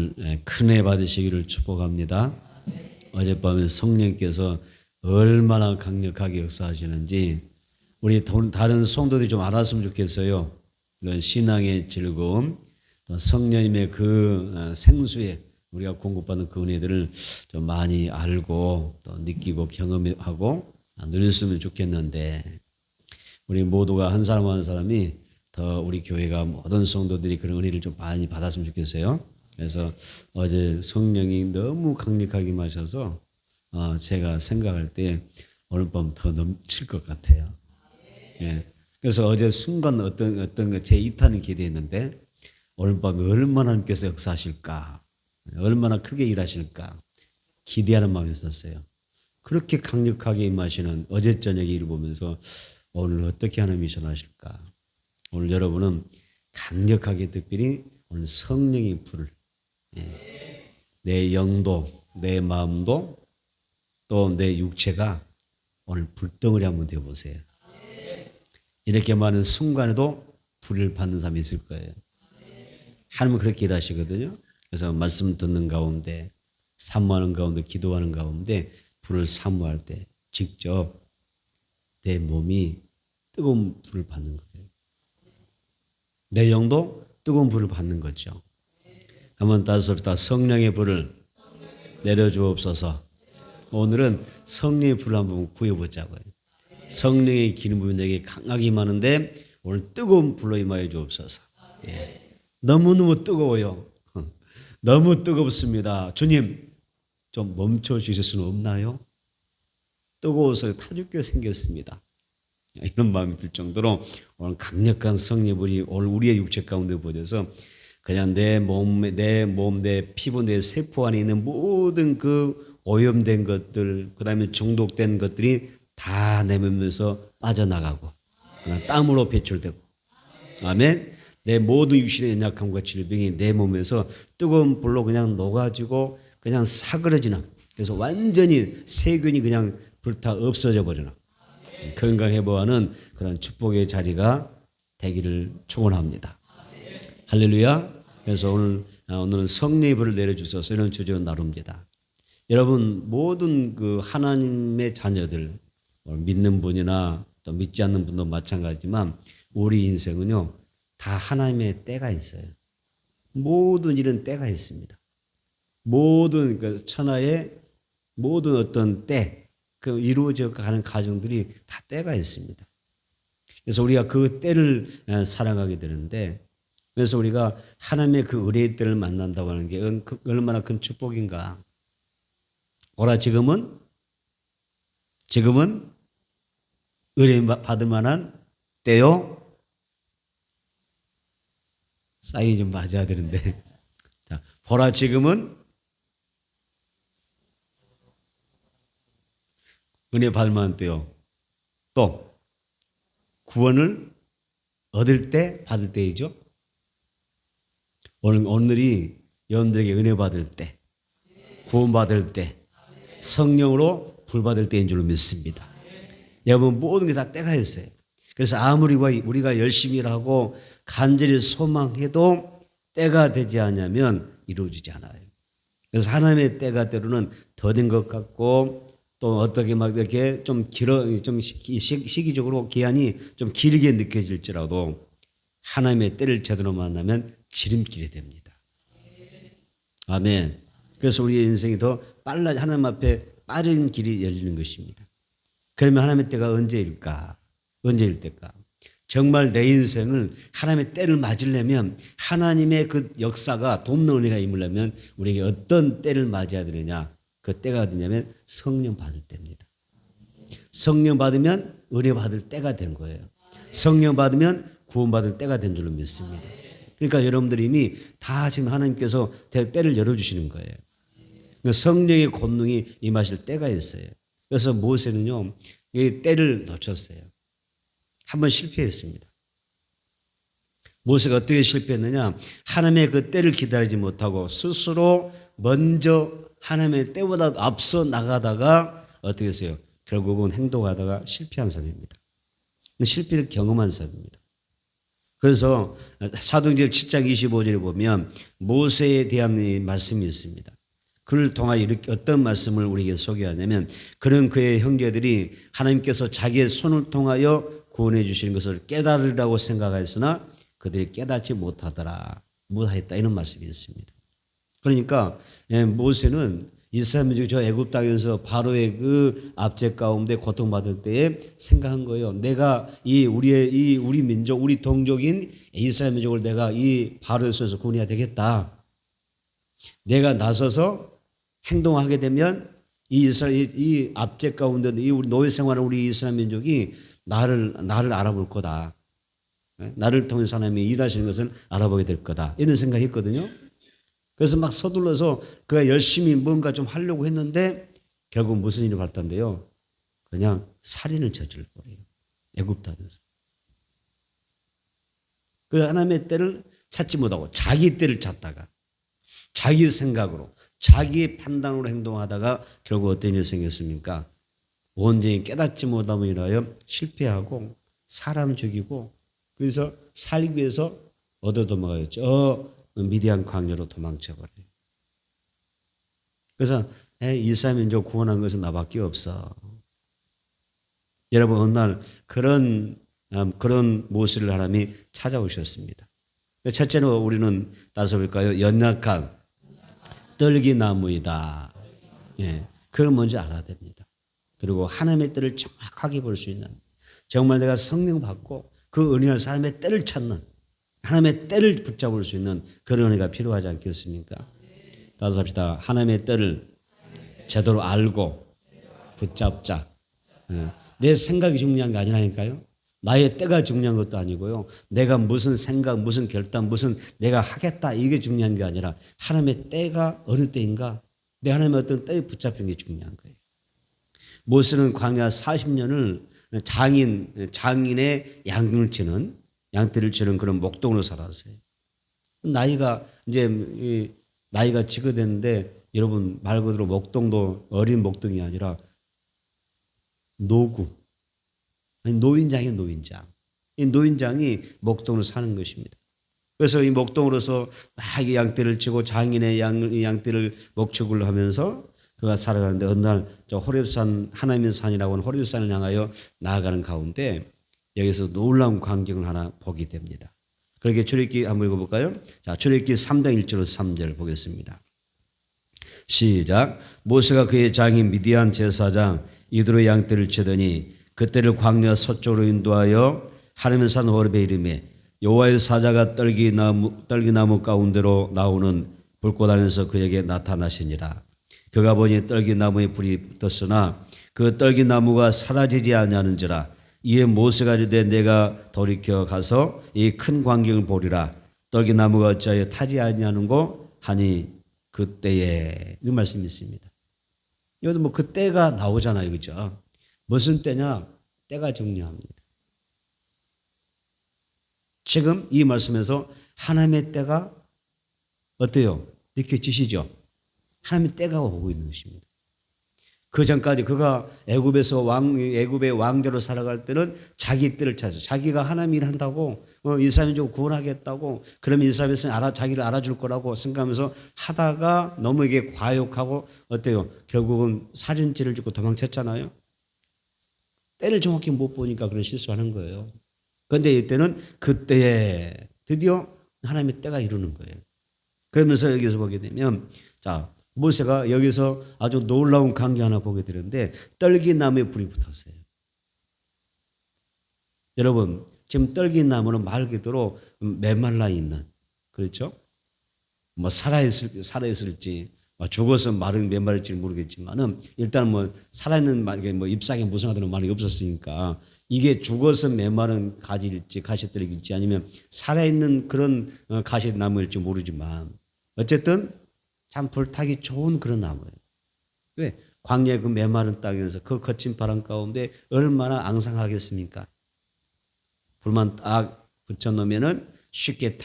오늘 큰 애 받으시기를 축복합니다. 어젯밤에 성령께서 얼마나 강력하게 역사하시는지 우리 다른 성도들이 좀 알았으면 좋겠어요. 이런 신앙의 즐거움, 또 성령님의 그 생수에 우리가 공급받는 그 은혜들을 좀 많이 알고 또 느끼고 경험하고 누렸으면 좋겠는데, 우리 모두가 한 사람 한 사람이 더 우리 교회가 모든 성도들이 그런 은혜를 좀 많이 받았으면 좋겠어요. 그래서 어제 성령이 너무 강력하게 마셔서 제가 생각할 때 오늘 밤 더 넘칠 것 같아요. 예. 그래서 어제 순간 어떤 제 2탄을 기대했는데 오늘 밤 얼마나 하나님께서 역사하실까, 얼마나 크게 일하실까 기대하는 마음이 있었어요. 그렇게 강력하게 임하시는 어제 저녁에 일을 보면서 오늘 어떻게 하나님이 전하실까. 오늘 여러분은 강력하게 특별히 오늘 성령의 불을, 내 영도 내 마음도 또 내 육체가 오늘 불덩어리 한번 되어보세요. 이렇게 많은 순간에도 불을 받는 사람이 있을 거예요. 하나님은 그렇게 일하시거든요. 그래서 말씀 듣는 가운데, 사모하는 가운데, 기도하는 가운데 불을 사모할 때 직접 내 몸이 뜨거운 불을 받는 거예요. 내 영도 뜨거운 불을 받는 거죠. 한번 따서 성령의 불을 내려주옵소서. 오늘은 성령의 불을 한번 구해보자고요. 성령의 기름 부음이 내게 강하게 임하는데 오늘 뜨거운 불로 임하여 주옵소서. 너무너무 뜨거워요. 너무 뜨겁습니다. 주님 좀 멈춰 주실 수는 없나요? 뜨거워서 타 죽게 생겼습니다. 이런 마음이 들 정도로 오늘 강력한 성령의 불이 오늘 우리의 육체 가운데 보여서 그냥 내 몸, 내 피부, 내 세포 안에 있는 모든 그 오염된 것들, 그 다음에 중독된 것들이 다 내면에서 빠져나가고 그냥 땀으로 배출되고, 아멘. 내 모든 육신의 연약함과 질병이 내 몸에서 뜨거운 불로 그냥 녹아지고 그냥 사그러지는, 그래서 완전히 세균이 그냥 불타 없어져 버리는 건강해보하는 그런 축복의 자리가 되기를 축원합니다. 할렐루야. 그래서 오늘은 성령의 불을 내려주셔서 이런 주제로 나눕니다. 여러분 모든 그 하나님의 자녀들, 믿는 분이나 또 믿지 않는 분도 마찬가지지만 우리 인생은요 다 하나님의 때가 있어요. 모든 일은 때가 있습니다. 모든 그 천하의 모든 어떤 때, 그 이루어져 가는 과정들이 다 때가 있습니다. 그래서 우리가 그 때를 살아가게 되는데, 그래서 우리가 하나님의 그 의뢰의 때를 만난다고 하는 게 얼마나 큰 축복인가. 오라 지금은 의뢰 받을 만한 때요. 사인이 좀 맞아야 되는데. 자, 보라 지금은 은혜 받을 만한 때요. 또 구원을 얻을 때, 받을 때이죠. 오늘이 여러분들에게 은혜 받을 때, 구원 받을 때, 성령으로 불 받을 때인 줄 믿습니다. 여러분 모든 게 다 때가 있어요. 그래서 아무리 우리가 열심히 일하고 간절히 소망해도 때가 되지 않으면 이루어지지 않아요. 그래서 하나님의 때가 때로는 더딘 것 같고, 또 어떻게 막 이렇게 좀 시기적으로 기한이 좀 길게 느껴질지라도 하나님의 때를 제대로 만나면 지름길이 됩니다. 아멘. 그래서 우리의 인생이 더 하나님 앞에 빠른 길이 열리는 것입니다. 그러면 하나님의 때가 언제일 때일까? 정말 내 인생을 하나님의 때를 맞으려면, 하나님의 그 역사가 돕는 은혜가 임으려면 우리에게 어떤 때를 맞아야 되느냐? 그 때가 어디냐면 성령 받을 때입니다. 성령 받으면 은혜 받을 때가 된 거예요. 성령 받으면 구원 받을 때가 된 줄로 믿습니다. 그러니까 여러분들이 이미 다 지금 하나님께서 때를 열어주시는 거예요. 성령의 권능이 임하실 때가 있어요. 그래서 모세는요 이 때를 놓쳤어요. 한번 실패했습니다. 모세가 어떻게 실패했느냐? 하나님의 그 때를 기다리지 못하고 스스로 먼저 하나님의 때보다 앞서 나가다가 어떻게 했어요? 결국은 행동하다가 실패한 사람입니다. 실패를 경험한 사람입니다. 그래서 사도행전 7장 25절에 보면 모세에 대한 말씀이 있습니다. 그를 통하여 이렇게 어떤 말씀을 우리에게 소개하냐면, 그는 그의 형제들이 하나님께서 자기의 손을 통하여 구원해 주시는 것을 깨달으라고 생각하였으나 그들이 깨닫지 못하더라, 못하였다, 이런 말씀이 있습니다. 그러니까 모세는 이스라엘 민족이 저 애굽 땅에서 바로의 그 압제 가운데 고통받을 때에 생각한 거예요. 내가 우리 민족, 우리 동족인 이스라엘 민족을 내가 이 바로의 손에서 구원해야 되겠다. 내가 나서서 행동하게 되면 이 압제 가운데 이 우리 노예 생활을 우리 이스라엘 민족이 나를 알아볼 거다. 나를 통해서 하나님이 일하시는 것을 알아보게 될 거다. 이런 생각했거든요. 그래서 막 서둘러서 그가 열심히 뭔가 좀 하려고 했는데 결국 무슨 일이 발단돼요? 그냥 살인을 저질러버려요. 애굽 땅에서. 그 하나님의 때를 찾지 못하고 자기 때를 찾다가 자기 생각으로 자기의 판단으로 행동하다가 결국 어떤 일이 생겼습니까? 온전히 깨닫지 못함으로 인하여 실패하고 사람 죽이고, 그래서 살기 위해서 얻어 도망가요. 저 미디안 광야로 도망쳐버려요. 그래서 이스라엘 민족 구원한 것은 나밖에 없어. 여러분, 어느 날 그런 모습을 하나님이 찾아오셨습니다. 첫째로 우리는 따서 볼까요? 연약한 떨기나무이다. 예, 그걸 먼저 알아야 됩니다. 그리고 하나님의 때를 정확하게 볼 수 있는, 정말 내가 성령 받고 그 은혜를 사람의 때를 찾는, 하나님의 때를 붙잡을 수 있는 그런 은혜가 필요하지 않겠습니까? 따라서 합시다. 하나님의 때를 제대로 알고 붙잡자. 내 생각이 중요한 게 아니라니까요. 나의 때가 중요한 것도 아니고요. 내가 무슨 생각, 무슨 결단, 무슨 내가 하겠다, 이게 중요한 게 아니라 하나님의 때가 어느 때인가, 내 하나님의 어떤 때에 붙잡힌 게 중요한 거예요. 모세는 광야 40년을 장인의 양떼를 치는 그런 목동으로 살았어요. 나이가 지거됐는데, 여러분 말 그대로 목동도 어린 목동이 아니라 노구, 노인장이에요. 노인장. 이 노인장이 목동으로 사는 것입니다. 그래서 이 목동으로서 막 양떼를 치고 장인의 양떼를 목축을 하면서 그가 살아가는데, 어느 날 저 호렙산, 하나님의 산이라고 하는 호렙산을 향하여 나아가는 가운데 여기서 놀라운 광경을 하나 보게 됩니다. 그렇게 출애굽기 한번 읽어볼까요? 자, 출애굽기 3장 1절로 3절 보겠습니다. 시작. 모세가 그의 장인 미디안 제사장 이드로의 양떼를 치더니 그때를 광야 서쪽으로 인도하여 하나님의 산 호렙에 이르매 여호와의 사자가 떨기나무 가운데로 나오는 불꽃 안에서 그에게 나타나시니라. 그가 보니 떨기나무에 불이 붙었으나 그 떨기나무가 사라지지 아니하는지라. 이에 모세가 이르되 내가 돌이켜 가서 이 큰 광경을 보리라. 떨기나무가 어찌하여 타지 아니하는고 하니 그때에, 이 말씀이 있습니다. 여기도 뭐 그 때가 나오잖아요, 그죠? 무슨 때냐? 때가 중요합니다. 지금 이 말씀에서 하나님의 때가 어때요? 느껴지시죠? 하나님의 때가 오고 있는 것입니다. 그 전까지 그가 애굽의 왕대로 살아갈 때는 자기 때를 찾아서 자기가 하나님 일한다고, 이스라엘 민족을 구원하겠다고, 그러면 이스라엘에서 자기를 알아줄 거라고 생각하면서 하다가 너무 이게 과욕하고 어때요? 결국은 살인죄를 짓고 도망쳤잖아요. 때를 정확히 못 보니까 그런 실수하는 거예요. 그런데 이때는 그때에 드디어 하나님의 때가 이루는 거예요. 그러면서 여기서 보게 되면, 자, 모세가 여기서 아주 놀라운 광경 하나 보게 되는데 떨기나무에 불이 붙었어요. 여러분, 지금 떨기나무는 말 그대로 메말라 있는, 그렇죠? 뭐 살아있을지 죽어서 마른 메말일지 모르겠지만은 일단 뭐 살아있는 뭐 잎사귀 무성하다는 말이 없었으니까 이게 죽어서 메마른 가지일지 가시떨기일지 아니면 살아있는 그런 가시나무일지 모르지만 어쨌든 참 불타기 좋은 그런 나무예요. 왜? 광야의 그 메마른 땅에서 그 거친 바람 가운데 얼마나 앙상하겠습니까? 불만 딱 붙여놓으면은 쉽게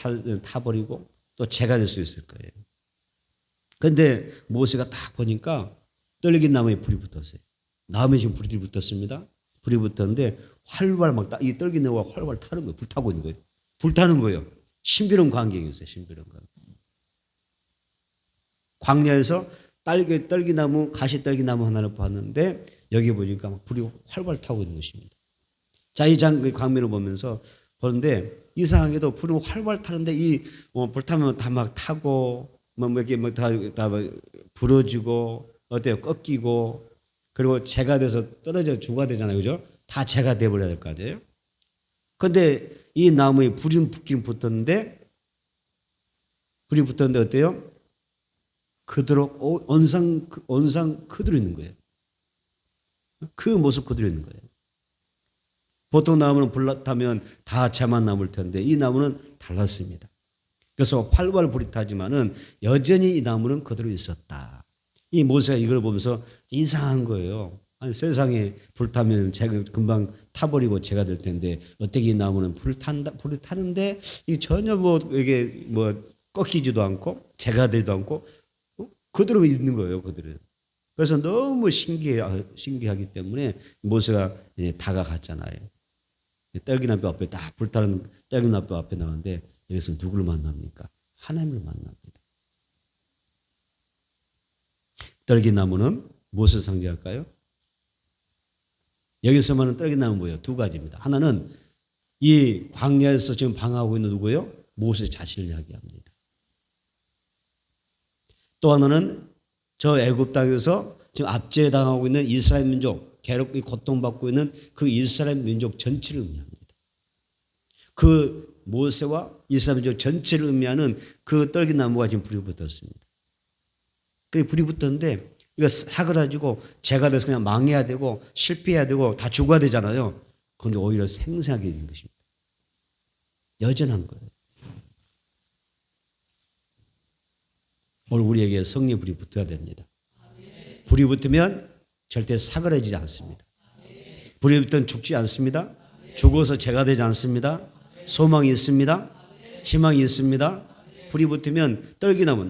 타버리고 또 재가 될 수 있을 거예요. 그런데 모세가 딱 보니까 떨긴 나무에 불이 붙었어요. 나무에 지금 불이 붙었습니다. 불이 붙었는데 활발 이 떨긴 나무가 활발 타는 거예요. 불타고 있는 거예요. 불타는 거예요. 신비로운 광경이었어요. 신비로운 광경. 광야에서 떨기나무, 가시떨기나무 하나를 봤는데 여기 보니까 불이 활발 타고 있는 것입니다. 자, 이 광면을 보는데 이상하게도 불이 활발 타는데 이 불타면 다 막 타고 이렇게 다 부러지고 어때요? 꺾이고 그리고 재가 돼서 떨어져 주가 되잖아요, 그죠? 다 재가 돼버려야 될 거 아니에요? 그런데 이 나무에 불이 붙긴 붙었는데 어때요? 그대로 온상 그대로 있는 거예요. 그 모습 그대로 있는 거예요. 보통 나무는 불 타면 다 재만 남을 텐데 이 나무는 달랐습니다. 그래서 활발 불이 타지만은 여전히 이 나무는 그대로 있었다. 이 모세가 이걸 보면서 이상한 거예요. 아니, 세상에 불타면 제가 금방 타버리고 재가 될 텐데 어떻게 이 나무는 불이 타는데 이 전혀 이게 꺾이지도 않고 재가 되지도 않고 그대로 있는 거예요, 그대로. 그래서 너무 신기하기 때문에 모세가 다가갔잖아요. 떨기나무 앞에 딱 불타는 떨기나무 앞에 나왔는데 여기서 누구를 만납니까? 하나님을 만납니다. 떨기나무는 무엇을 상징할까요? 여기서 말하는 떨기나무는 뭐예요? 두 가지입니다. 하나는 이 광야에서 지금 방황하고 있는 누구예요? 모세 자신을 이야기합니다. 또 하나는 저 애굽 땅에서 지금 압제당하고 있는 이스라엘 민족, 괴롭게 고통받고 있는 그 이스라엘 민족 전체를 의미합니다. 그 모세와 이스라엘 민족 전체를 의미하는 그 떨기나무가 지금 불이 붙었습니다. 그 불이 붙었는데 이거 사그라지고 재가 돼서 그냥 망해야 되고 실패해야 되고 다 죽어야 되잖아요. 그런데 오히려 생생하게 있는 것입니다. 여전한 거예요. 오늘 우리에게 성령의 불이 붙어야 됩니다. 불이 붙으면 절대 사그라지지 않습니다. 불이 붙으면 죽지 않습니다. 죽어서 죄가 되지 않습니다. 소망이 있습니다. 희망이 있습니다. 불이 붙으면 떨기나무,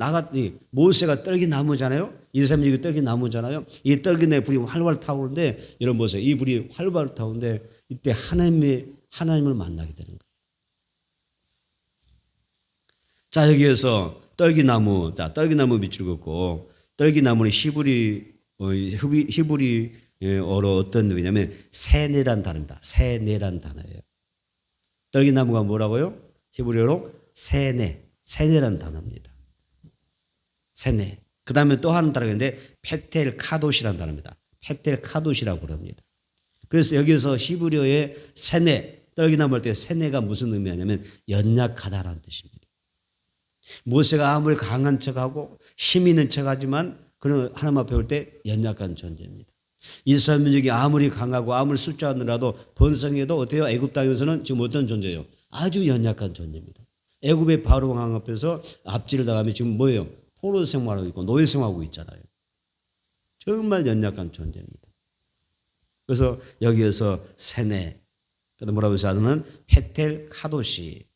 모세가 떨기나무잖아요. 이스라엘 민족이 떨기나무잖아요. 이 떨기나무에 불이 활발 타오르는데 여러분 보세요. 이 불이 활발 타오르는데 이때 하나님을 만나게 되는 거예요. 자, 여기에서 떨기나무 밑줄 긋고 떨기나무는 히브리어로 어떤 의미냐면 세네란 단어입니다. 세네란 단어예요. 떨기나무가 뭐라고요? 히브리어로 세네란 단어입니다. 세네. 그 다음에 또 하는 단어가 있는데 페텔 카도시라는 단어입니다. 페텔 카도시라고 그럽니다. 그래서 여기서 히브리어의 세네, 떨기나무 할 때 세네가 무슨 의미냐면 연약하다라는 뜻입니다. 모세가 아무리 강한 척하고 힘 있는 척하지만 그는 하나님 앞에 올 때 연약한 존재입니다. 이스라엘 민족이 아무리 강하고 아무리 숫자하느라도 번성해도 어때요? 애굽 땅에서는 지금 어떤 존재예요? 아주 연약한 존재입니다. 애굽의 바로 왕 앞에서 압제를 당하면 지금 뭐예요? 포로 생활하고 있고 노예 생활하고 있잖아요. 정말 연약한 존재입니다. 그래서 여기에서 세네, 뭐라고 해서 하는 페텔 카도시,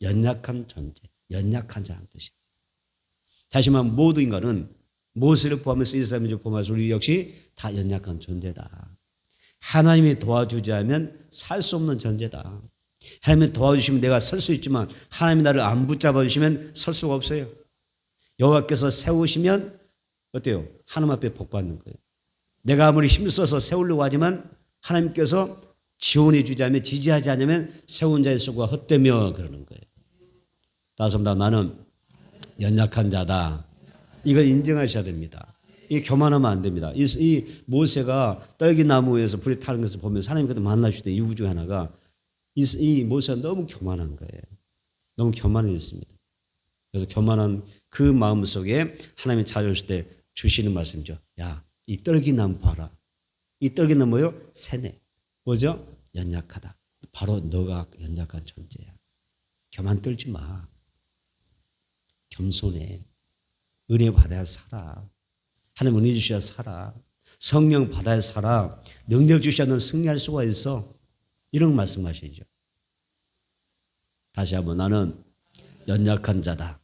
연약한 존재, 연약한 자라는 뜻이에요. 다시 말하면 모든 인간은 모세를 포함해서 이스라엘 민족 포함해서 우리 역시 다 연약한 존재다. 하나님이 도와주지 않으면 살 수 없는 존재다. 하나님이 도와주시면 내가 설 수 있지만 하나님이 나를 안 붙잡아 주시면 설 수가 없어요. 여호와께서 세우시면 어때요? 하나님 앞에 복 받는 거예요. 내가 아무리 힘써서 세우려고 하지만 하나님께서 지원해 주지 않으면 지지하지 않으면 세운 자의 수고가 헛되며 그러는 거예요. 따라서 나는 연약한 자다. 이걸 인정하셔야 됩니다. 이게 교만하면 안 됩니다. 이 모세가 떨기나무에서 불이 타는 것을 보면서 하나님께서 만나실 때 이유 중에 하나가 이 모세가 너무 교만한 거예요. 너무 교만했습니다. 그래서 교만한 그 마음 속에 하나님이 찾아오실 때 주시는 말씀이죠. 야, 이 떨기나무 봐라. 이 떨기나무 뭐요? 세네. 뭐죠? 연약하다. 바로 너가 연약한 존재야. 교만 떨지 마. 겸손해. 은혜 받아야 살아. 하나님 은혜 주셔야 살아. 성령 받아야 살아. 능력 주셔야 넌 승리할 수가 있어. 이런 말씀하시죠. 다시 한번 나는 연약한 자다.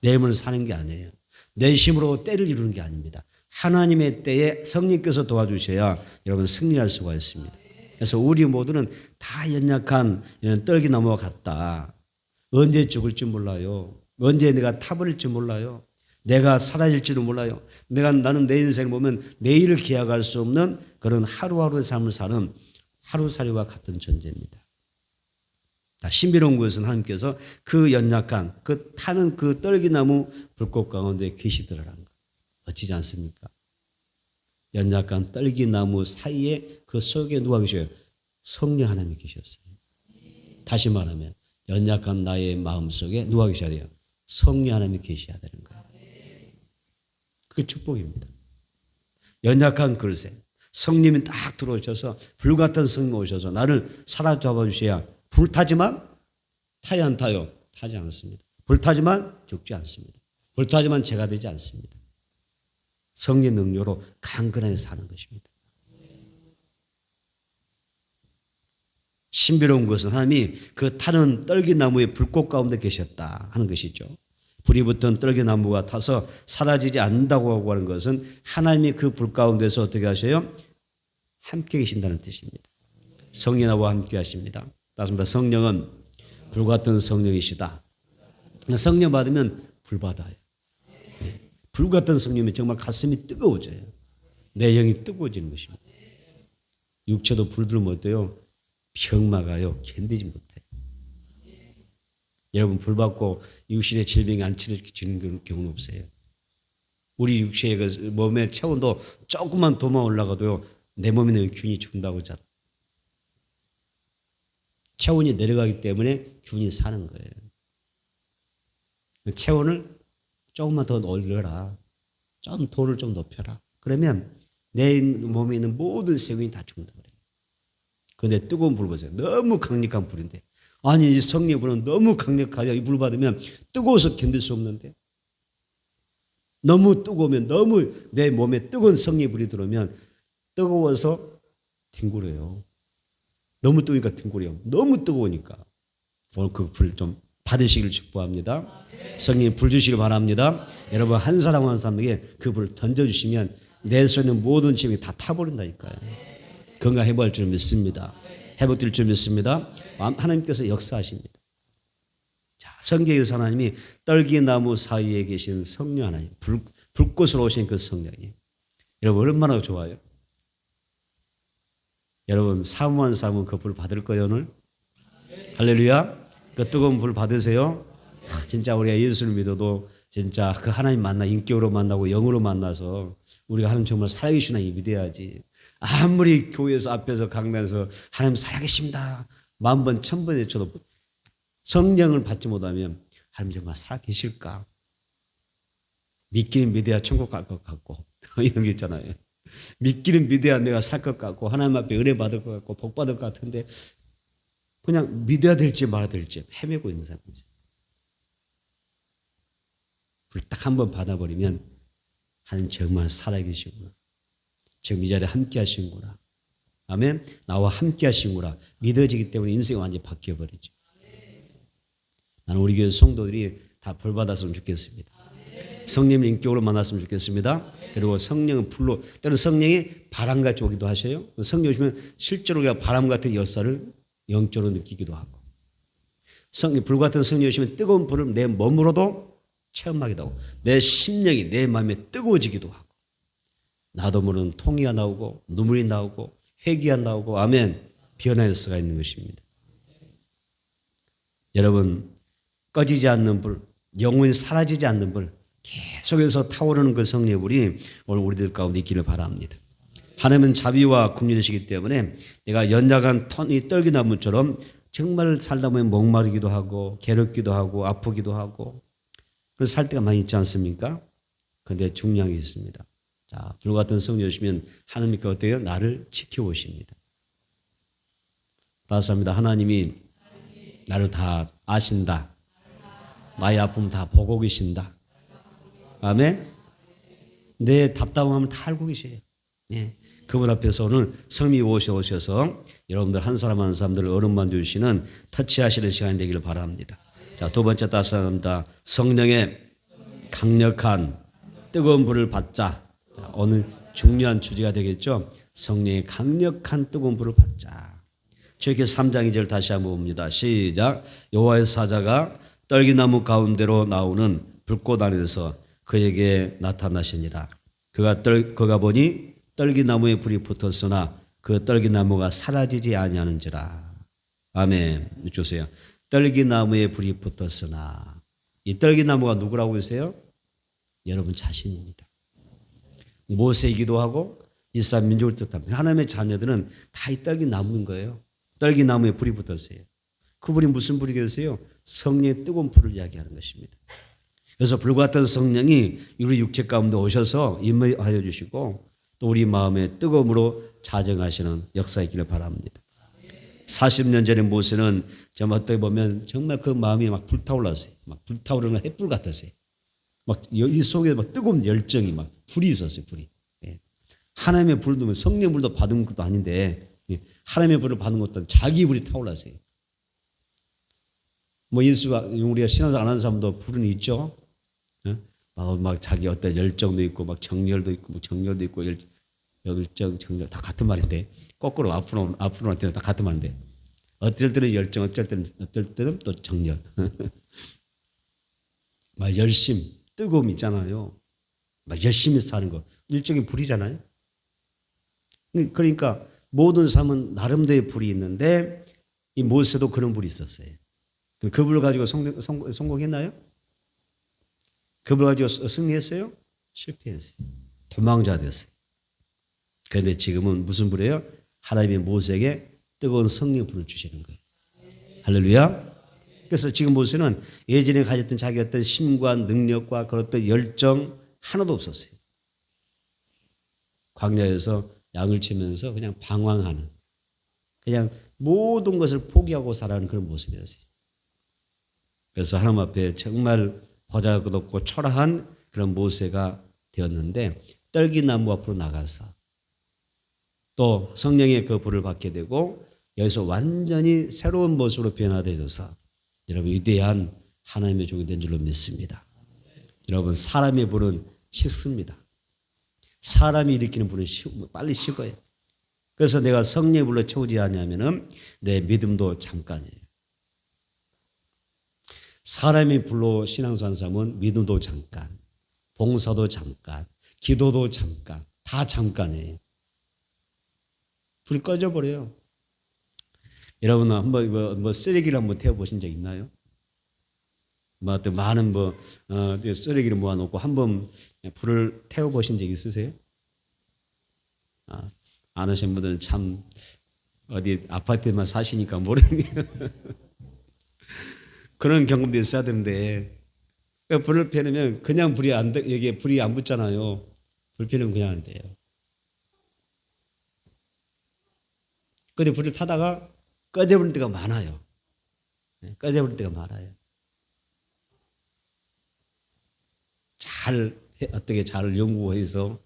내 힘을 사는 게 아니에요. 내 힘으로 때를 이루는 게 아닙니다. 하나님의 때에 성령께서 도와주셔야 여러분 승리할 수가 있습니다. 그래서 우리 모두는 다 연약한 이런 떨기나무와 같다. 언제 죽을지 몰라요. 언제 내가 타버릴지 몰라요. 내가 사라질지도 몰라요. 나는 내 인생을 보면 내일을 기약할 수 없는 그런 하루하루의 삶을 사는 하루살이와 같은 존재입니다. 신비로운 것은 하나님께서 그 연약한 그 타는 그 떨기나무 불꽃 가운데 계시더라는 것. 멋지지 않습니까? 연약한 떨기나무 사이에 그 속에 누가 계셔요? 성령 하나님이 계셨어요. 다시 말하면 연약한 나의 마음속에 누가 계셔야 돼요? 성령 하나님이 계셔야 되는 거예요. 그게 축복입니다. 연약한 그릇에 성령이 딱 들어오셔서 불같은 성령 오셔서 나를 사로잡아 주셔야 불타지만 타야 안 타요? 타지 않습니다. 불타지만 죽지 않습니다. 불타지만 죄가 되지 않습니다. 성령 능력으로 강건하게 사는 것입니다. 신비로운 것은 하나님이 그 타는 떨기나무의 불꽃 가운데 계셨다 하는 것이죠. 불이 붙은 떨기나무가 타서 사라지지 않는다고 하는 것은 하나님이 그 불 가운데서 어떻게 하셔요? 함께 계신다는 뜻입니다. 성령 나와 함께 하십니다. 따라서 성령은 불같은 성령이시다. 성령 받으면 불 받아요. 불같은 성령이 정말 가슴이 뜨거워져요. 내 영이 뜨거워지는 것입니다. 육체도 불 들으면 어때요? 병마가요. 견디지 못해요. 여러분 불 받고 육신의 질병이 안 치료지는 경우는 없어요. 우리 육체의 그 몸의 체온도 조금만 도마 올라가도요. 내 몸에 있는 균이 죽는다고 하잖아. 체온이 내려가기 때문에 균이 사는 거예요. 체온을 조금만 더 올려라. 좀 도를 좀 높여라. 그러면 내 몸에 있는 모든 세균이 다 죽는다 그래요. 그런데 뜨거운 불 보세요. 너무 강력한 불인데. 아니 이 성령의 불은 너무 강력하죠. 이 불 받으면 뜨거워서 견딜 수 없는데. 너무 뜨거우면 너무 내 몸에 뜨거운 성령의 불이 들어오면 뜨거워서 뒹굴어요. 너무 뜨거우니까 뒹굴어요. 너무 뜨거우니까. 오늘 그 불 좀 받으시길 축복합니다. 성령이 불 주시길 바랍니다. 여러분 한 사람 한 사람에게 그 불 던져주시면 내 속에 있는 모든 짐이 다 타버린다니까요. 건강해볼 줄 믿습니다. 회복될 줄 믿습니다. 하나님께서 역사하십니다. 자, 성경에서 하나님이 떨기나무 사이에 계신 성령 하나님, 불꽃으로 오신 그 성령이 여러분 얼마나 좋아요? 여러분 사모한 사람은 그 불 받을 거예요 오늘? 할렐루야. 그 뜨거운 불 받으세요. 진짜 우리가 예수를 믿어도 진짜 그 하나님 만나 인격으로 만나고 영으로 만나서 우리가 하나님 정말 살아계신 하나님 믿어야지. 아무리 교회에서 앞에서 강단에서 하나님 살아계십니다. 10,000번 1,000번 외쳐도 성령을 받지 못하면 하나님 정말 살아계실까? 믿기는 믿어야 천국 갈 것 같고 이런 게 있잖아요. 믿기는 믿어야 내가 살 것 같고 하나님 앞에 은혜 받을 것 같고 복 받을 것 같은데 그냥 믿어야 될지 말아야 될지 헤매고 있는 사람이죠. 불 딱 한 번 받아버리면 하나님 정말 살아계시구나. 지금 이 자리에 함께 하시는구나. 아멘. 나와 함께 하시는구나. 믿어지기 때문에 인생이 완전히 바뀌어버리죠. 나는 우리 교회 성도들이 다 불 받았으면 좋겠습니다. 성령을 인격으로 만났으면 좋겠습니다. 그리고 성령은 불로, 때로는 성령이 바람같이 오기도 하셔요. 성령 오시면 실제로 우리가 바람 같은 역사를 영적으로 느끼기도 하고, 불 같은 성령이 오시면 뜨거운 불을 내 몸으로도 체험하기도 하고, 내 심령이 내 마음에 뜨거워지기도 하고, 나도 모르는 통이가 나오고, 눈물이 나오고, 회개가 나오고, 아멘, 변화의 수가 있는 것입니다. 여러분, 꺼지지 않는 불, 영원히 사라지지 않는 불, 계속해서 타오르는 그 성령의 불이 오늘 우리들 가운데 있기를 바랍니다. 하나님은 자비와 긍휼이시기 때문에 내가 연약한 이 떨기나무처럼 정말 살다 보면 목마르기도 하고 괴롭기도 하고 아프기도 하고 그래서 살 때가 많이 있지 않습니까? 그런데 중요한 게 있습니다. 자, 불 같은 성령이 오시면 하나님께 어때요? 나를 지켜오십니다. 따스합니다. 하나님이 나를 다 아신다. 나의 아픔 다 보고 계신다. 아멘. 내 답답함을 다 알고 계세요. 네. 그분 앞에서 오늘 성미 오셔서 여러분들 한 사람 한 사람들을 어른만 주시는 터치하시는 시간이 되기를 바랍니다. 자, 두 번째 따스합니다. 성령의 강력한 뜨거운 불을 받자. 자, 오늘 중요한 주제가 되겠죠. 성령의 강력한 뜨거운 불을 받자. 출애굽기 3장 2절 다시 한번 봅니다. 시작. 여호와의 사자가 떨기나무 가운데로 나오는 불꽃 안에서 그에게 나타나시니라. 그가 보니 떨기나무에 불이 붙었으나 그 떨기나무가 사라지지 아니하는지라. 아멘. 주세요. 떨기나무에 불이 붙었으나, 이 떨기나무가 누구라고 했어요? 여러분 자신입니다. 모세이기도 하고 이스라엘 민족을 뜻합니다. 하나님의 자녀들은 다 이 떨기나무인 거예요. 떨기나무에 불이 붙었어요. 그 불이 무슨 불이겠어요? 성령의 뜨거운 불을 이야기하는 것입니다. 그래서 불과 같은 성령이 우리 육체 가운데 오셔서 임하여 주시고 또 우리 마음의 뜨거움으로 자정하시는 역사 있기를 바랍니다. 40년 전에 모세는 정말 어떻게 보면 정말 그 마음이 막 불타올랐어요. 막 불타오르는 햇불 같았어요. 막 이 속에 막 뜨거운 열정이 막 불이 있었어요. 불이. 하나님의 불도 성령 불도 받은 것도 아닌데 하나님의 불을 받은 것도 자기 불이 타올랐어요. 뭐 예수가 우리가 신앙생활 안 하는 사람도 불은 있죠. 막 자기 어떤 열정도 있고 막 정열도 있고 정열도 있고 열정 정열 다 같은 말인데 거꾸로 앞으로 할 때는 다 같은 말인데 어떨 때는 열정 어떨 때는 또 정열 막 열심 뜨거움 있잖아요. 막 열심히 사는 거 일종의 불이잖아요. 그러니까 모든 삶은 나름대로의 불이 있는데 이 모세도 그런 불이 있었어요. 그 불을 가지고 성공했나요? 그 불을 가지고 승리했어요? 실패했어요. 도망자 됐어요. 그런데 지금은 무슨 불이에요? 하나님이 모세에게 뜨거운 성령 불을 주시는 거예요. 할렐루야. 그래서 지금 모세는 예전에 가졌던 자기 어떤 힘과 능력과 그런 어떤 열정 하나도 없었어요. 광야에서 양을 치면서 그냥 방황하는, 그냥 모든 것을 포기하고 살아가는 그런 모습이었어요. 그래서 하나님 앞에 정말 보잘것없고 초라한 그런 모세가 되었는데 떨기나무 앞으로 나가서 또 성령의 그 불을 받게 되고 여기서 완전히 새로운 모습으로 변화되어서 여러분 위대한 하나님의 종이 된 줄로 믿습니다. 여러분 사람의 불은 식습니다. 사람이 일으키는 불은 빨리 식어요. 그래서 내가 성령의 불로 채우지 않으면 내 믿음도 잠깐이에요. 사람이 불로 신앙생활 사람은 믿음도 잠깐, 봉사도 잠깐, 기도도 잠깐, 다 잠깐이에요. 불이 꺼져버려요. 여러분 한번 쓰레기를 한번 태워보신 적 있나요? 많은 쓰레기를 모아놓고 한번 불을 태워보신 적 있으세요? 안 하신 분들은 참 어디 아파트에만 사시니까 모르겠네요. 그런 경험도 있어야 되는데 불을 펴면 그냥 여기에 불이 안 붙잖아요. 불 펴면 그냥 안 돼요. 근데 불을 타다가 꺼져버릴 때가 많아요. 꺼져버릴 때가 많아요. 어떻게 잘 연구해서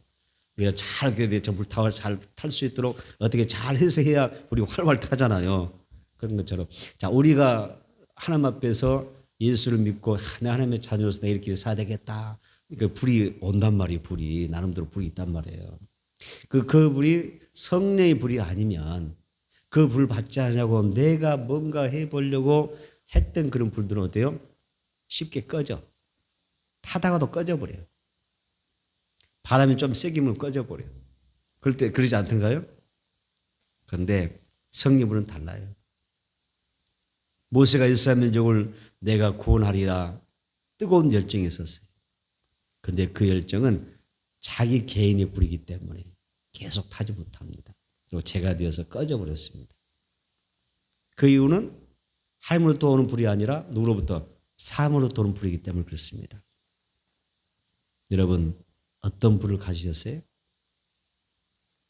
우리가 잘 불타고 잘 탈 수 있도록 어떻게 잘 해서 해야 우리 활활 타잖아요. 그런 것처럼 자 우리가 하나님 앞에서 예수를 믿고 하나님의 자녀로서 내 이렇게 살아야 되겠다. 그 불이 온단 말이에요. 불이 나름대로 불이 있단 말이에요. 그 불이 성령의 불이 아니면 그 불 받지 않냐고 내가 뭔가 해보려고 했던 그런 불들은 어때요? 쉽게 꺼져. 타다가도 꺼져버려요. 바람이 좀 세게 불면 꺼져버려요. 그러지 않던가요? 그런데 성령의 불은 달라요. 모세가 이스라엘 민족을 내가 구원하리라 뜨거운 열정이 있었어요. 그런데 그 열정은 자기 개인의 불이기 때문에 계속 타지 못합니다. 그리고 죄가 되어서 꺼져버렸습니다. 그 이유는 하나님으로부터 오는 불이 아니라 누구로부터? 사람으로부터 오는 불이기 때문에 그렇습니다. 여러분 어떤 불을 가지셨어요?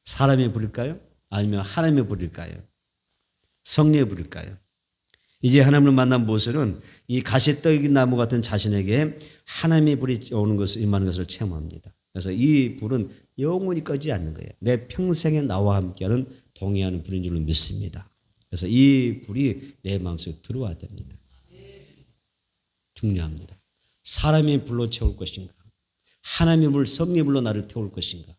사람의 불일까요? 아니면 하나님의 불일까요? 성령의 불일까요? 이제 하나님을 만난 모세는 이 가시떨기 나무 같은 자신에게 하나님의 불이 오는 것을 임하는 것을 체험합니다. 그래서 이 불은 영원히 꺼지지 않는 거예요. 내 평생에 나와 함께하는 동행하는 불인 줄로 믿습니다. 그래서 이 불이 내 마음속에 들어와야 됩니다. 중요합니다. 사람의 불로 채울 것인가? 하나님의 불, 성령의 불로 나를 태울 것인가?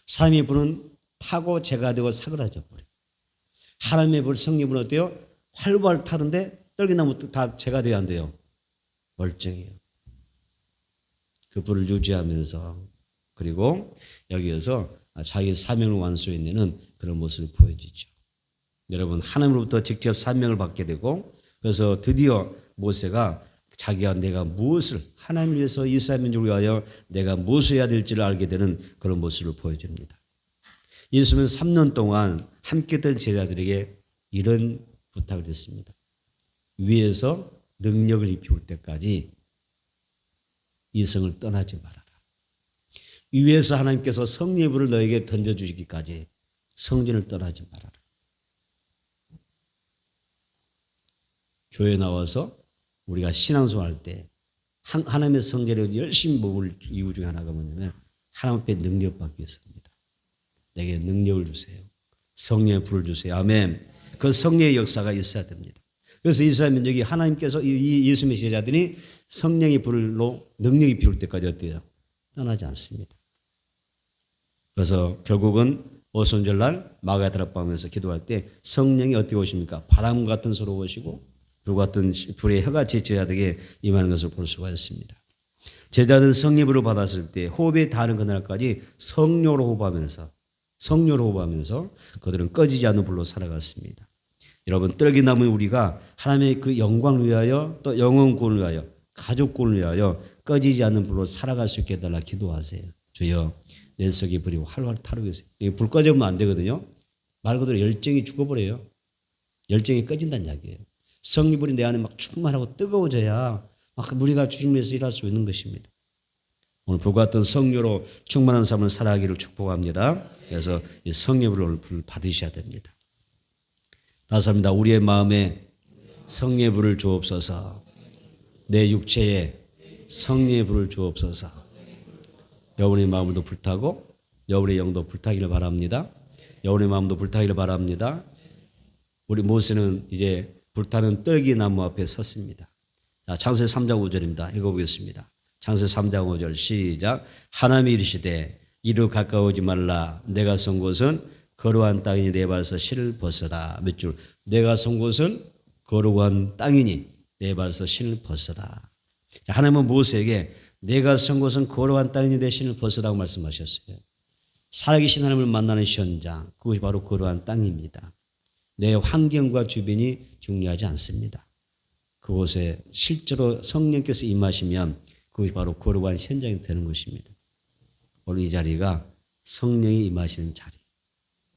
사람의 불은 타고 죄가 되고 사그라져 버려요. 하나님의 불, 성령의 불은 어때요? 활발 타는데 떨기나무 다 제가 돼야 안 돼요. 멀쩡해요. 그 불을 유지하면서 그리고 여기에서 자기 사명을 완수해내는 그런 모습을 보여주죠. 여러분 하나님으로부터 직접 사명을 받게 되고 그래서 드디어 모세가 자기가 내가 무엇을 하나님을 위해서 이스라엘 민족을 위하여 내가 무엇을 해야 될지를 알게 되는 그런 모습을 보여줍니다. 예수님은 3년 동안 함께했던 제자들에게 이런 부탁을 했습니다. 위에서 능력을 입혀올 때까지 이 성을 떠나지 말아라. 위에서 하나님께서 성령의 불을 너에게 던져주시기까지 성전을 떠나지 말아라. 교회 나와서 우리가 신앙생활할 때 하나님의 성전에 열심히 먹을 이유 중에 하나가 뭐냐면 하나님 앞에 능력 받기 위해서입니다. 내게 능력을 주세요. 성령의 불을 주세요. 아멘. 그 성령의 역사가 있어야 됩니다. 그래서 이스라엘 민족이 하나님께서 이 예수님의 제자들이 성령의 불로 능력이 비올 때까지 어때요? 떠나지 않습니다. 그래서 결국은 오순절날 마가다락 방에서 기도할 때 성령이 어떻게 오십니까? 바람 같은 소로 오시고 불 같은 불의 혀같이 제자들에게 임하는 것을 볼 수가 있습니다. 제자들은 성령의 불을 받았을 때 호흡이 닿는 그날까지 성령으로 호흡하면서 그들은 꺼지지 않는 불로 살아갔습니다. 여러분 떨기나무 우리가 하나님의 그 영광을 위하여 또 영혼 구원을 위하여 가족 구원을 위하여 꺼지지 않는 불로 살아갈 수 있게 해달라 기도하세요. 주여 내 속에 불이 활활 타고 계세요. 불 꺼지면 안 되거든요. 말 그대로 열정이 죽어버려요. 열정이 꺼진다는 이야기예요. 성령의 불이 내 안에 막 충만하고 뜨거워져야 막 우리가 주님 위해서 일할 수 있는 것입니다. 오늘 불과 같은 성령으로 충만한 삶을 살아가기를 축복합니다. 그래서 이 성령의 불을 받으셔야 됩니다. 감사합니다. 우리의 마음에 성령의 불을 주옵소서. 내 육체에 성령의 불을 주옵소서. 여러분의 마음도 불타고 여러분의 영도 불타기를 바랍니다. 여러분의 마음도 불타기를 바랍니다. 우리 모세는 이제 불타는 떨기나무 앞에 섰습니다. 자, 창세기 3장 5절입니다. 읽어보겠습니다. 창세기 3장 5절 시작. 하나님이 이르시되 이리로 가까우지 말라. 내가 선 곳은 거룩한 땅이니 내 발에서 신을 벗어라. 몇 줄. 내가 선 곳은 거룩한 땅이니 내 발에서 신을 벗어라. 자, 하나님은 모세에게 내가 선 곳은 거룩한 땅이니 내 신을 벗으라고 말씀하셨어요. 살아계신 하나님을 만나는 현장, 그것이 바로 거룩한 땅입니다. 내 환경과 주변이 중요하지 않습니다. 그곳에 실제로 성령께서 임하시면 그것이 바로 거룩한 현장이 되는 것입니다. 오늘 이 자리가 성령이 임하시는 자리.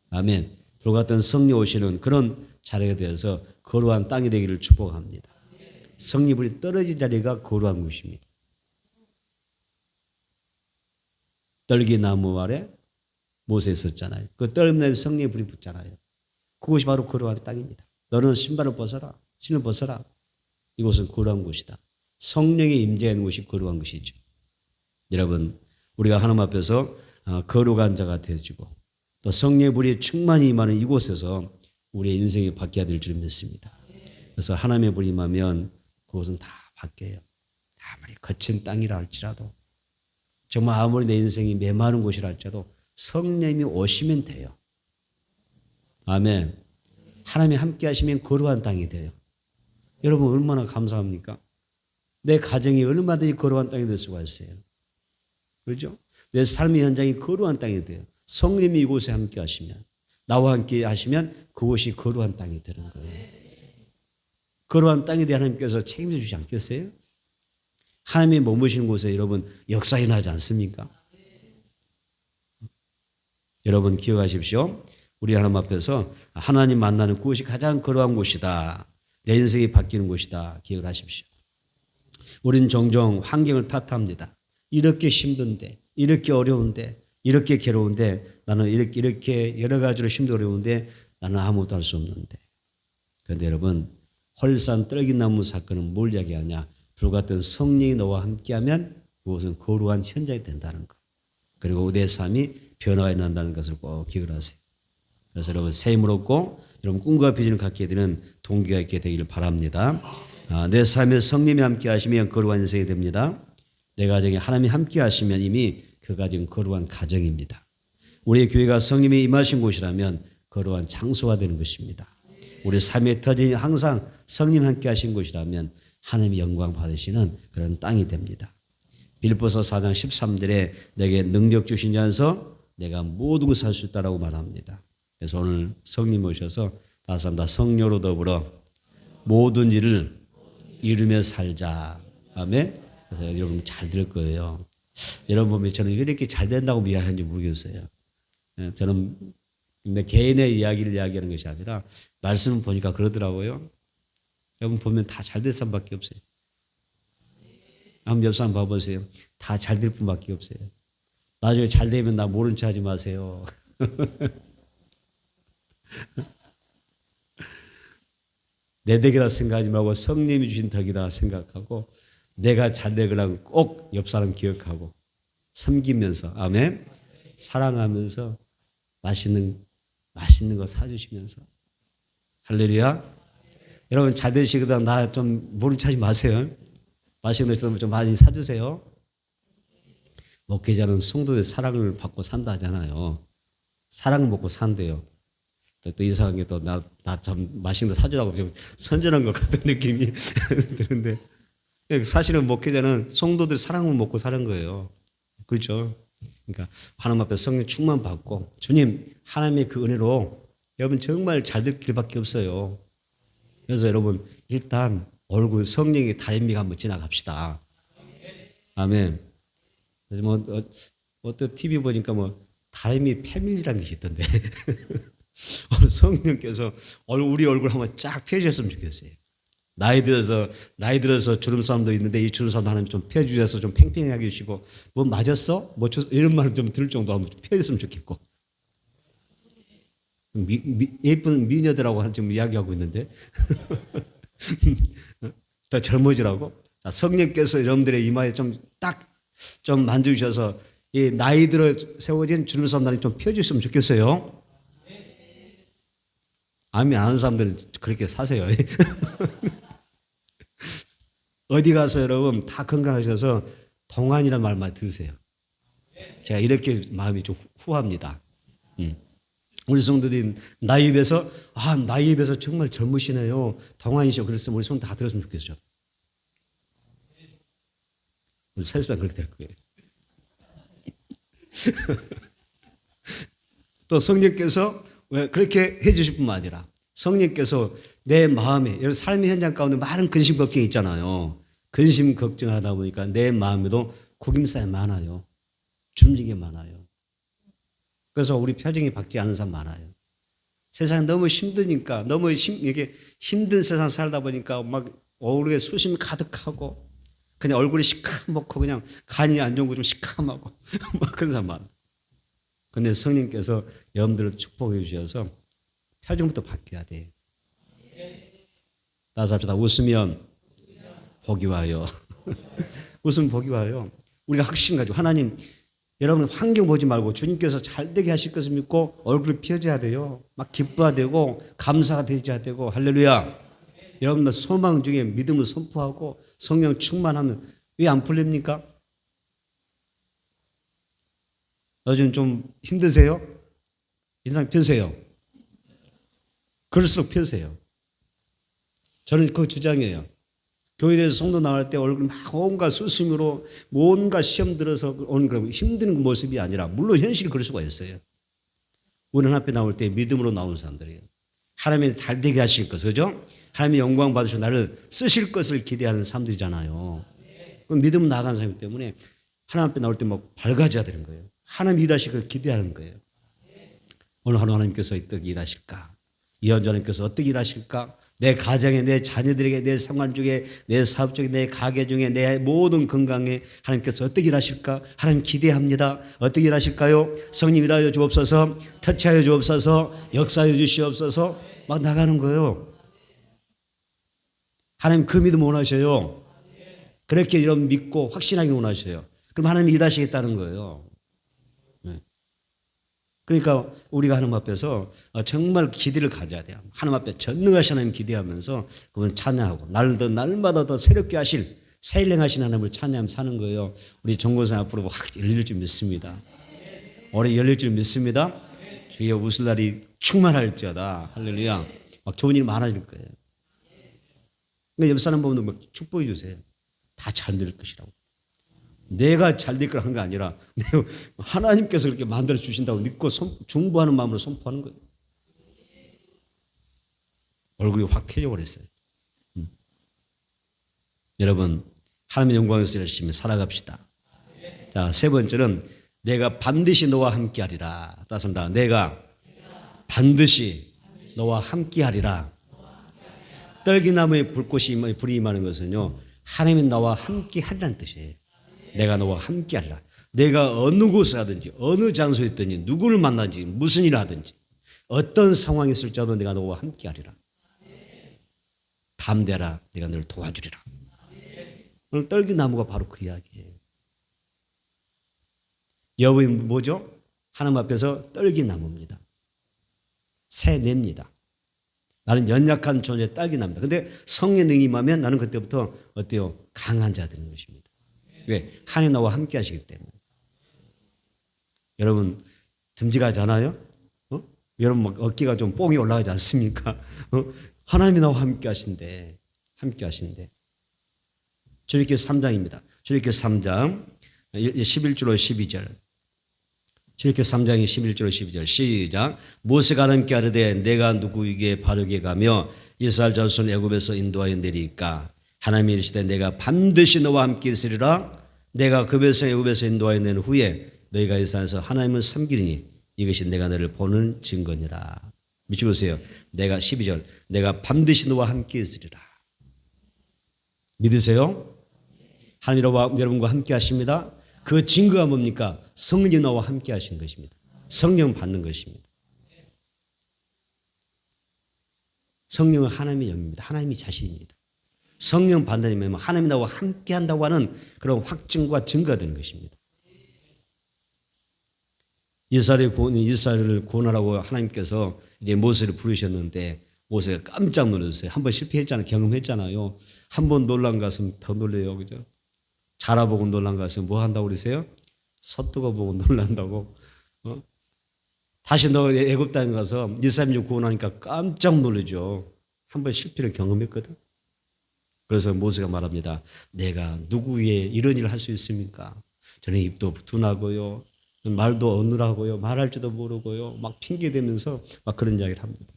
아멘. 불같은 성령 오시는 그런 자리가 되어서 거룩한 땅이 되기를 축복합니다. 성령의 불이 떨어진 자리가 거룩한 곳입니다. 떨기나무 아래 모세 있었잖아요. 그 떨기나무에 성령의 불이 붙잖아요. 그것이 바로 거룩한 땅입니다. 너는 신발을 벗어라. 신을 벗어라. 이곳은 거룩한 곳이다. 성령의 임재하는 곳이 거룩한 것이죠. 여러분, 우리가 하나님 앞에서 거룩한 자가 되어지고 또 성령의 불이 충만히 임하는 이곳에서 우리의 인생이 바뀌어야 될 줄 믿습니다. 그래서 하나님의 불이 임하면 그곳은 다 바뀌어요. 아무리 거친 땅이라 할지라도 정말 아무리 내 인생이 메마른 곳이라 할지라도 성령님이 오시면 돼요. 아멘. 하나님이 함께 하시면 거룩한 땅이 돼요. 여러분 얼마나 감사합니까? 내 가정이 얼마든지 거룩한 땅이 될 수가 있어요. 그렇죠? 내 삶의 현장이 거룩한 땅이 돼요. 성령님이 이곳에 함께 하시면, 나와 함께 하시면 그곳이 거룩한 땅이 되는 거예요. 거룩한 땅에 대해 하나님께서 책임져 주지 않겠어요? 하나님이 머무시는 곳에 여러분 역사가 일어나지 않습니까? 여러분 기억하십시오. 우리 하나님 앞에서 하나님 만나는 곳이 가장 거룩한 곳이다. 내 인생이 바뀌는 곳이다. 기억을 하십시오. 우리는 종종 환경을 탓합니다. 이렇게 힘든데, 이렇게 어려운데, 이렇게 괴로운데, 나는 이렇게 여러 가지로 힘들고 어려운데 나는 아무것도 할 수 없는데. 그런데 여러분, 헐산 떨기나무 사건은 뭘 이야기하냐? 불같은 성령이 너와 함께하면 그것은 거룩한 현장이 된다는 것. 그리고 내 삶이 변화가 일어난다는 것을 꼭 기억을 하세요. 그래서 여러분 새 힘을 얻고 여러분 꿈과 비전을 갖게 되는 동기가 있게 되기를 바랍니다. 내 삶에 성령이 함께 하시면 거룩한 인생이 됩니다. 내 가정에 하나님이 함께 하시면 이미 그 가정은 거룩한 가정입니다. 우리의 교회가 성령이 임하신 곳이라면 거룩한 장소가 되는 것입니다. 우리 삶의 터전이 항상 성령 함께 하신 곳이라면 하나님의 영광 받으시는 그런 땅이 됩니다. 빌립보서 4장 13절에 내게 능력 주신 자에서 내가 모든 것을 할 수 있다라고 말합니다. 그래서 오늘 성령 오셔서 다시 한번 성령으로 더불어 모든 일을 이루며 살자. 아멘. 그래서 여러분 잘 들을 거예요. 여러분 보면 저는 이렇게 잘 된다고 이야기하는지 모르겠어요. 저는 내 개인의 이야기를 이야기하는 것이 아니라 말씀을 보니까 그러더라고요. 여러분 보면 다 잘 될 사람밖에 없어요. 한번 옆 사람 봐보세요. 다 잘 될 분밖에 없어요. 나중에 잘 되면 나 모른 체 하지 마세요. 내 덕이라 생각하지 말고 성령이 주신 덕이라 생각하고 내가 잘 되거나 꼭 옆 사람 기억하고 섬기면서 아멘. 사랑하면서 맛있는 거 사주시면서 할렐루야. 여러분 잘 되시거나 나 좀 모른 체 하지 마세요. 맛있는 거 있으면 좀 많이 사주세요. 목회자는 성도의 사랑을 받고 산다 하잖아요. 사랑을 먹고 산대요. 또 이상한 게 또 나 참 맛있는 거 사주라고 좀 선전한 것 같은 느낌이 드는데 사실은 목회자는 성도들 사랑을 먹고 사는 거예요. 그렇죠? 그러니까 하나님 앞에 성령 충만 받고 주님 하나님의 그 은혜로 여러분 정말 잘 될 길밖에 없어요. 그래서 여러분 일단 얼굴 성령의 다림미가 한번 지나갑시다. 아멘. 그래서 뭐 어떤 TV 보니까 뭐 다림미 패밀리라는 게 있던데 오늘 성령께서 우리 얼굴 한번 쫙 펴주셨으면 좋겠어요. 나이 들어서 주름 사람도 있는데 이 주름 사람도 하나님 좀 펴주셔서 좀 팽팽하게 해주시고 뭐 맞았어? 뭐 이런 말을 좀 들을 정도 한번 펴줬으면 좋겠고 예쁜 미녀들하고 지금 이야기하고 있는데 더 젊어지라고 성령께서 여러분들의 이마에 좀 만져주셔서 이 나이 들어 세워진 주름 사람들이 좀 펴주셨으면 좋겠어요. 아멘 안 하는 사람들은 그렇게 사세요. 어디 가서 여러분 다 건강하셔서 동안이라는 말만 들으세요. 제가 이렇게 마음이 좀 후합니다. 우리 성도들이 나이에 비해서 정말 젊으시네요. 동안이셔. 그랬으면 우리 성도 다 들었으면 좋겠죠. 우리 세수만 그렇게 될 거예요. 또 성령께서 왜 그렇게 해주실 뿐만 아니라 성령께서 내 마음에 여러분 삶의 현장 가운데 많은 근심 걱정이 있잖아요. 근심 걱정하다 보니까 내 마음에도 구김살이 많아요. 주름진 게 많아요. 그래서 우리 표정이 바뀌지 않는 사람 많아요. 세상이 너무 힘드니까 이렇게 힘든 세상 살다 보니까 막 얼굴에 수심이 가득하고 그냥 얼굴이 시커멓고 그냥 간이 안 좋은 거 좀 시커멓고 막 그런 사람 많아요. 그런데 성령께서 여러분들을 축복해 주셔서 표정부터 바뀌어야 돼요. 따라서 합시다. 웃으면 복이 와요. 웃으면 복이 와요. 우리가 확신 가지고 하나님 여러분 환경 보지 말고 주님께서 잘 되게 하실 것을 믿고 얼굴을 펴줘야 돼요. 막 기뻐야 되고 감사가 되어야 되고 할렐루야. 여러분들 소망 중에 믿음을 선포하고 성령 충만하면 왜 안 풀립니까? 요즘 좀 힘드세요? 인상 펴세요. 그럴수록 펴세요. 저는 그 주장이에요. 교회에서 성도 나갈 때 얼굴 막 온갖 수심으로 뭔가 시험 들어서 오는 그런 힘든 모습이 아니라 물론 현실이 그럴 수가 있어요. 우리는 앞에 나올 때 믿음으로 나오는 사람들이에요. 하나님이 잘 되게 하실 것, 그죠? 하나님이 영광 받으시고 나를 쓰실 것을 기대하는 사람들이잖아요. 그럼 믿음 나간 사람이기 때문에 하나님 앞에 나올 때 막 밝아져야 되는 거예요. 하나님 일하실 걸 기대하는 거예요. 오늘 하루 하나님께서 어떻게 일하실까? 이현자님께서 어떻게 일하실까? 내 가정에, 내 자녀들에게, 내 생활 중에, 내 사업 중에, 내 가게 중에, 내 모든 건강에 하나님께서 어떻게 일하실까? 하나님 기대합니다. 어떻게 일하실까요? 성령 일하여 주옵소서, 터치하여 주옵소서, 역사하여 주시옵소서 막 나가는 거예요. 하나님 그 믿음 원하셔요. 그렇게 이런 믿고 확신하게 원하셔요. 그럼 하나님이 일하시겠다는 거예요. 그러니까 우리가 하나님 앞에서 정말 기대를 가져야 돼요. 하나님 앞에 전능하신 하나님 기대하면서 그분을 찬양하고 날마다 더 새롭게 하실 새일행하신 하나님을 찬양하며 사는 거예요. 우리 전고생 앞으로 확 열릴 줄 믿습니다. 올해 열릴 줄 믿습니다. 주의 웃을 날이 충만할지어다. 할렐루야. 막 좋은 일 많아질 거예요. 그러니까 옆 사람 보면 막 축복해 주세요. 다 잘 될 것이라고. 내가 잘 될 걸 한 게 아니라 하나님께서 그렇게 만들어 주신다고 믿고 중보하는 마음으로 선포하는 거예요. 얼굴이 확 펴져 버렸어요. 여러분, 하나님의 영광에서 열심히 살아갑시다. 자, 세 번째는 내가 반드시 너와 함께하리라. 따습니다. 내가 반드시 너와 함께하리라. 떨기나무에 불이 임하는 것은요, 하나님이 나와 함께하리라는 뜻이에요. 내가 너와 함께하리라. 내가 어느 곳에 하든지 어느 장소에 있든지 누구를 만나든지 무슨 일을 하든지 어떤 상황이 있을지라도 내가 너와 함께하리라. 담대라. 내가 너를 도와주리라. 오늘 떨기나무가 바로 그 이야기예요. 여호와는 뭐죠? 하나님 앞에서 떨기나무입니다. 새냅니다. 나는 연약한 존재 떨기나무입니다. 근데 성령이 임하면 나는 그때부터 어때요? 강한 자 되는 것입니다. 왜? 하나님 나와 함께 하시기 때문에. 여러분 듬직하잖아요? 여러분 막 어깨가 좀 뽕이 올라가지 않습니까? 하나님이 나와 함께 하신대. 함께 하신대. 출애굽기 3장입니다. 출애굽기 3장 11절로 12절. 출애굽기 3장이 11절로 12절. 시작. 모세가 하나님께 아뢰되 내가 누구에게 바르게 가며 이스라엘 자손 애굽에서 인도하여 내리까 하나님이 이르시되 내가 반드시 너와 함께 있으리라. 내가 그 백성 애굽에서 인도하여 낸 후에 너희가 이 산에서 하나님을 섬기리니 이것이 내가 너를 보는 증거니라. 미치 보세요. 내가 12절. 내가 반드시 너와 함께 있으리라. 믿으세요? 하나님 여러분과 함께 하십니다. 그 증거가 뭡니까? 성령 나와 함께 하신 것입니다. 성령 받는 것입니다. 성령은 하나님의 영입니다. 하나님의 자신입니다. 성령 받는다면 하나님 나와 함께 한다고 하는 그런 확증과 증거가 되는 것입니다. 이스라엘을 구원하라고 하나님께서 이제 모세를 부르셨는데 모세가 깜짝 놀랐어요. 한번 실패했잖아요. 경험했잖아요. 한번 놀란 가슴 더 놀래요. 그죠? 자라보고 놀란 가슴 뭐 한다고 그러세요? 섰두고 보고 놀란다고. 다시 너 애굽 땅에 가서 이스라엘 구원하니까 깜짝 놀라죠. 한번 실패를 경험했거든. 그래서 모세가 말합니다. 내가 누구의 이런 일을 할 수 있습니까? 저는 입도 둔하고요. 말도 어눌하고요. 말할 줄도 모르고요. 막 핑계대면서 막 그런 이야기를 합니다.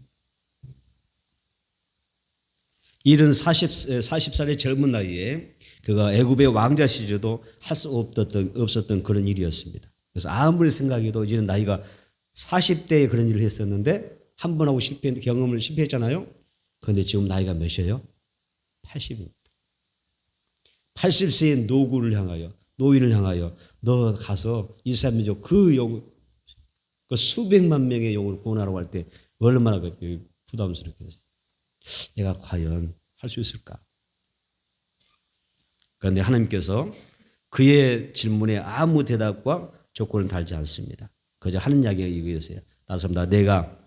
이른 40살의 젊은 나이에 그가 애굽의 왕자 시절도 할 수 없었던 그런 일이었습니다. 그래서 아무리 생각해도 이제는 나이가 40대에 그런 일을 했었는데 한 번 하고 경험을 실패했잖아요. 그런데 지금 나이가 몇이에요? 80입니다. 80세의 노인을 향하여 너 가서 이스라엘 민족 그 수백만 명의 영혼을 구원하라고 할 때 얼마나 부담스럽게 했어요. 내가 과연 할 수 있을까? 그런데 하나님께서 그의 질문에 아무 대답과 조건을 달지 않습니다. 그저 하는 이야기가 이거였어요. 따뜻합니다. 내가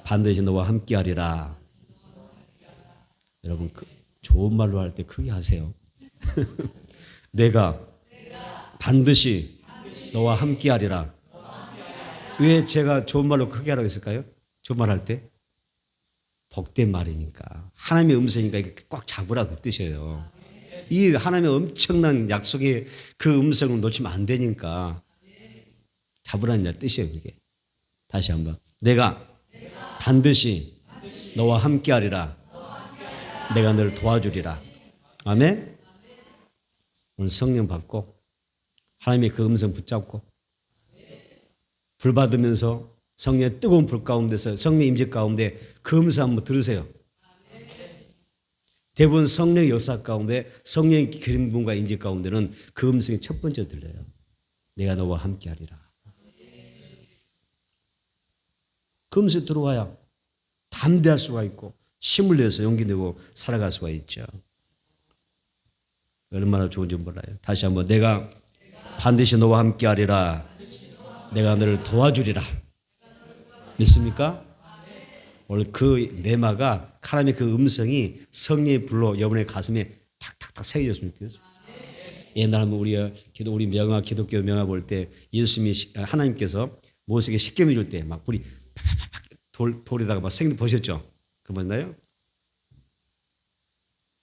반드시 너와 함께하리라. 여러분 좋은 말로 할 때 크게 하세요. 내가 반드시 너와 함께하리라. 왜 제가 좋은 말로 크게 하라고 했을까요? 좋은 말 할 때? 복된 말이니까. 하나님의 음성이니까 이렇게 꽉 잡으라 그 뜻이에요. 이 하나님의 엄청난 약속의 그 음성을 놓치면 안 되니까 잡으라는 뜻이에요. 그게. 다시 한번. 내가 반드시 너와 함께하리라. 내가 너를 도와주리라. 아멘. 오늘 성령 받고 하나님의 그 음성 붙잡고 불 받으면서 성령의 뜨거운 불 가운데서 성령의 임재 가운데 그 음성 한번 들으세요. 대부분 성령의 역사 가운데 성령의 기름분과 임재 가운데는 그 음성이 첫 번째 들려요. 내가 너와 함께하리라. 그 음성이 들어와야 담대할 수가 있고 힘을 내서 용기 내고 살아갈 수가 있죠. 얼마나 좋은지 몰라요. 다시 한번. 내가 반드시 너와 함께하리라. 내가 너를 도와주리라. 믿습니까? 오늘 그 내마가 하나님의 그 음성이 성령의 불로 여러분의 가슴에 탁탁탁 새겨졌으면 좋겠어요. 옛날에 우리 명화 기독교 명화 볼 때 예수님이 하나님께서 모세에게 십계명 줄 때 막 불이 팍팍팍 돌에다가 막 생긴 보셨죠? 그 맞나요?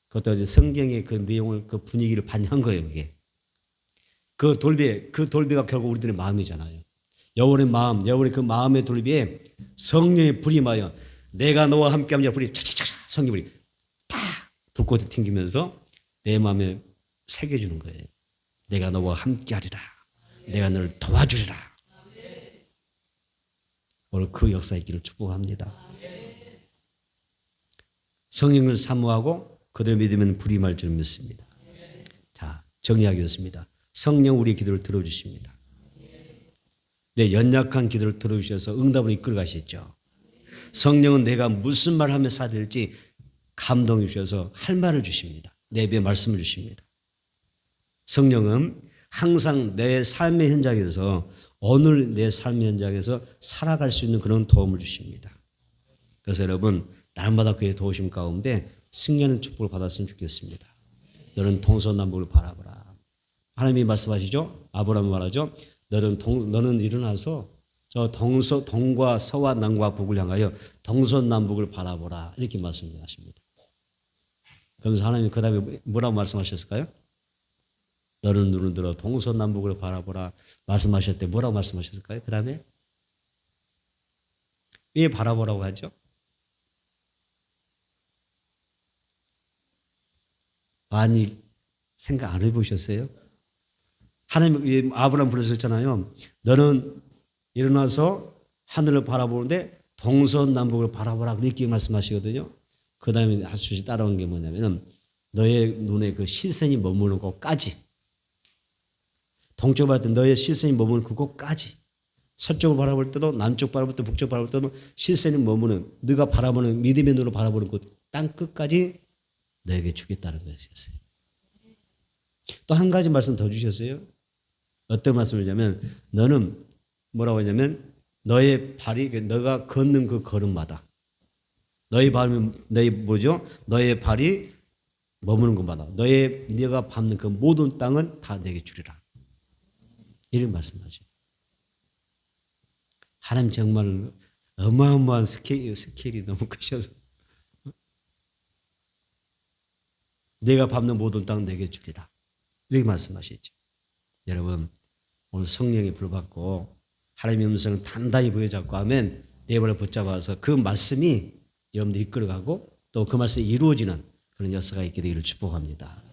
그것도 이제 성경의 그 내용을 그 분위기를 반영한 거예요. 그게 그 돌비가 결국 우리들의 마음이잖아요. 여호와의 마음, 여호와의 그 마음의 돌비에 성령의 불이 임하여 내가 너와 함께하면 불이 차차차 성령불이 탁 불꽃이 튕기면서 내 마음에 새겨주는 거예요. 내가 너와 함께하리라. 내가 너를 도와주리라. 오늘 그 역사 있기를 축복합니다. 성령을 사모하고 그대로 믿으면 불이 임할 줄 믿습니다. 자, 정리하겠습니다. 성령 우리의 기도를 들어주십니다. 내 연약한 기도를 들어주셔서 응답으로 이끌어 가시죠. 성령은 내가 무슨 말을 하며 살아야 될지 감동해 주셔서 할 말을 주십니다. 내 입에 말씀을 주십니다. 성령은 항상 내 삶의 현장에서 오늘 내 삶의 현장에서 살아갈 수 있는 그런 도움을 주십니다. 그래서 여러분 날마다 그의 도우심 가운데 승리하는 축복을 받았으면 좋겠습니다. 너는 동서남북을 바라보라. 하나님이 말씀하시죠. 아브라함이 말하죠. 너는 일어나서 저 동과 서와 남과 북을 향하여 동서남북을 바라보라. 이렇게 말씀하십니다. 그러면서 하나님이 그 다음에 뭐라고 말씀하셨을까요? 너는 눈을 들어 동서남북을 바라보라. 말씀하실 때 뭐라고 말씀하셨을까요? 그 다음에 왜 바라보라고 하죠? 많이 생각 안 해보셨어요? 하나님 아브라함 부르셨잖아요. 너는 일어나서 하늘을 바라보는데 동서남북을 바라보라 그렇게 말씀하시거든요. 그 다음에 하수시 따라온 게 뭐냐면 너의 눈에 그 시선이 머무는 곳까지 동쪽을 바라볼 때 너의 시선이 머무는 그곳까지 서쪽을 바라볼 때도 남쪽 바라볼 때 북쪽 바라볼 때도 시선이 머무는 네가 바라보는 믿음의 눈으로 바라보는 그 땅 끝까지 너에게 주겠다는 것이었어요. 또 한 가지 말씀 더 주셨어요. 어떤 말씀이냐면 너는 뭐라고 하냐면 너의 발이 너가 걷는 그 걸음마다 너의 발이 머무는 곳마다 네가 밟는 그 모든 땅은 다 내게 주리라. 이런 말씀하죠. 하나님 정말 어마어마한 스케일이 너무 크셔서 내가 밟는 모든 땅은 내게 주리라. 이렇게 말씀하시죠. 여러분 오늘 성령이 불받고 하나님의 음성을 단단히 부여잡고 하면 내 발을 붙잡아서 그 말씀이 여러분들 이끌어가고 또 그 말씀이 이루어지는 그런 역사가 있게 되기를 축복합니다.